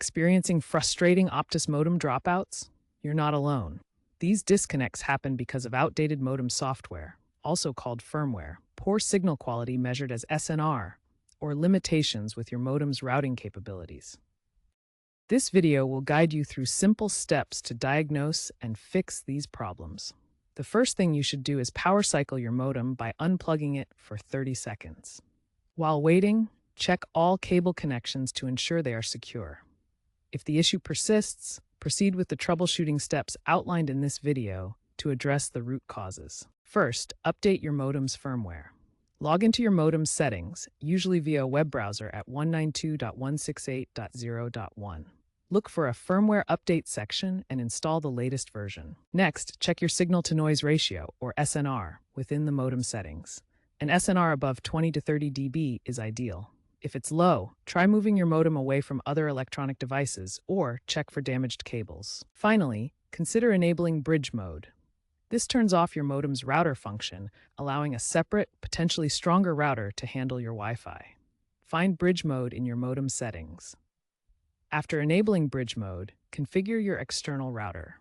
Experiencing frustrating Optus modem dropouts? You're not alone. These disconnects happen because of outdated modem software, also called firmware, poor signal quality measured as SNR, or limitations with your modem's routing capabilities. This video will guide you through simple steps to diagnose and fix these problems. The first thing you should do is power cycle your modem by unplugging it for 30 seconds. While waiting, check all cable connections to ensure they are secure. If the issue persists, proceed with the troubleshooting steps outlined in this video to address the root causes. First, update your modem's firmware. Log into your modem's settings, usually via a web browser at 192.168.0.1. Look for a firmware update section and install the latest version. Next, check your signal-to-noise ratio, or SNR, within the modem settings. An SNR above 20 to 30 dB is ideal. If it's low, try moving your modem away from other electronic devices or check for damaged cables. Finally, consider enabling bridge mode. This turns off your modem's router function, allowing a separate, potentially stronger router to handle your Wi-Fi. Find bridge mode in your modem settings. After enabling bridge mode, configure your external router.